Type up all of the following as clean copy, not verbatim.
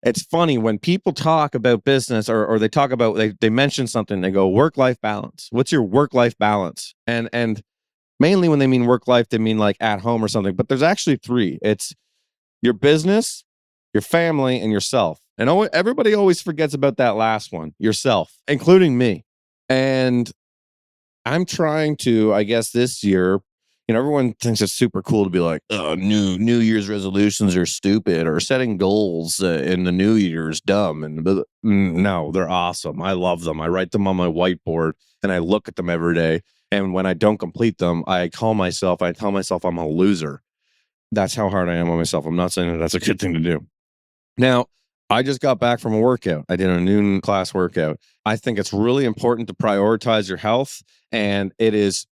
It's funny when people talk about business or they talk about they mention something, they go work-life balance. What's your work-life balance? And mainly when they mean work life, they mean like at home or something. But there's actually three. It's your business, your family, and yourself. And everybody always forgets about that last one, yourself, including me. And I'm trying to, I guess this year, everyone thinks it's super cool to be like, oh, New Year's resolutions are stupid, or setting goals in the New Year's dumb. No, they're awesome. I love them. I write them on my whiteboard and I look at them every day. And when I don't complete them, I tell myself I'm a loser. That's how hard I am on myself. I'm not saying that that's a good thing to do. Now, I just got back from a workout. I did a noon class workout. I think it's really important to prioritize your health, and it is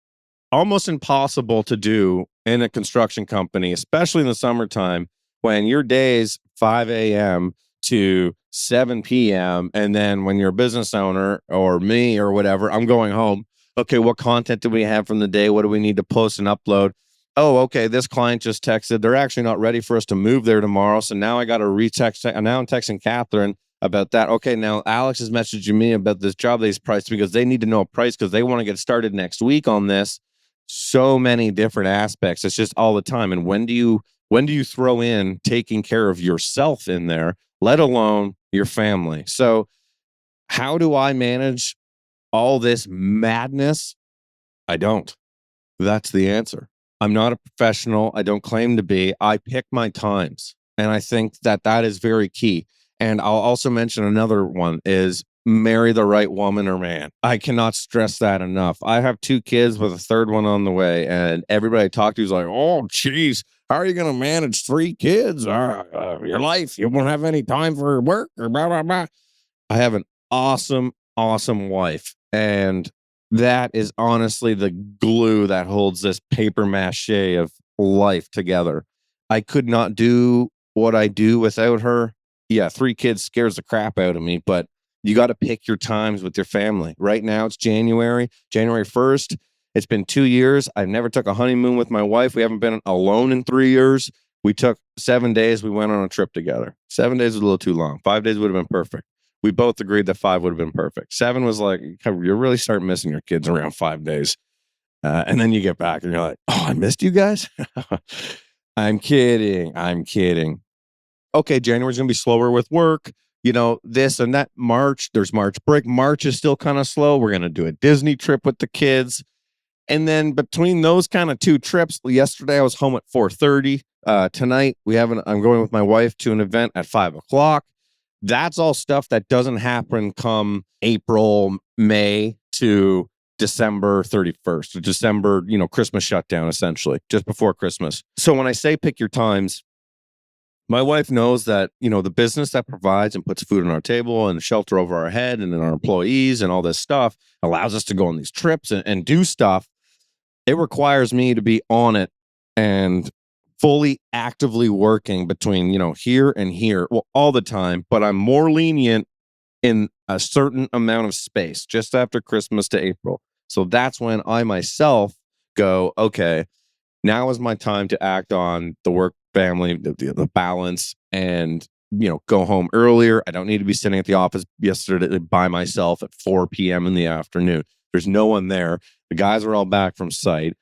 almost impossible to do in a construction company, especially in the summertime when your day's 5 a.m. to 7 p.m. And then when you're a business owner or me or whatever, I'm going home. Okay, what content do we have from the day? What do we need to post and upload? Oh, okay, this client just texted. They're actually not ready for us to move there tomorrow. So now I got to retext. Now I'm texting Catherine about that. Okay, now Alex is messaging me about this job that he's priced because they need to know a price because they want to get started next week on this. So many different aspects. It's just all the time. And when do you throw in taking care of yourself in there, let alone your family? So how do I manage all this madness? I don't. That's the answer. I'm not a professional. I don't claim to be. I pick my times. And I think that that is very key. And I'll also mention another one is marry the right woman or man. I cannot stress that enough. I have two kids with a third one on the way. And everybody I talk to is like, oh, geez, how are you going to manage three kids? Your life, you won't have any time for work or blah, blah, blah. I have an awesome, awesome wife. And that is honestly the glue that holds this paper mache of life together. I could not do what I do without her. Yeah, three kids scares the crap out of me, but you got to pick your times with your family. Right now it's January 1st. It's been 2 years. I never took a honeymoon with my wife. We haven't been alone in 3 years. We took 7 days. We went on a trip together. 7 days was a little too long. 5 days would have been perfect. We both agreed that 5 would have been perfect. 7 was like, you really start missing your kids around 5 days. And then you get back and you're like, oh, I missed you guys. I'm kidding. I'm kidding. Okay, January's going to be slower with work, this and that. There's March break. March is still kind of slow. We're going to do a Disney trip with the kids. And then between those kind of two trips, yesterday I was home at 4:30. Tonight I'm going with my wife to an event at 5 o'clock. That's all stuff that doesn't happen come April, May to December 31st, or December, Christmas shutdown, essentially, just before Christmas. So when I say pick your times, my wife knows that, the business that provides and puts food on our table and shelter over our head and then our employees and all this stuff allows us to go on these trips and do stuff. It requires me to be on it and fully actively working between, here and here, well, all the time, but I'm more lenient in a certain amount of space just after Christmas to April. So that's when I myself go, okay, now is my time to act on the work family, the balance, and go home earlier. I don't need to be sitting at the office yesterday by myself at 4 p.m. in the afternoon. There's no one there. The guys are all back from site.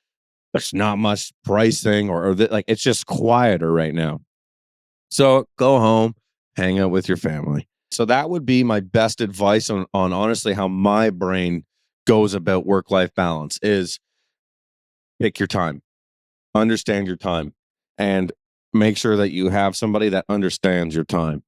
There's not much pricing like it's just quieter right now. So go home, hang out with your family. So that would be my best advice on honestly how my brain goes about work-life balance is pick your time, understand your time, and make sure that you have somebody that understands your time.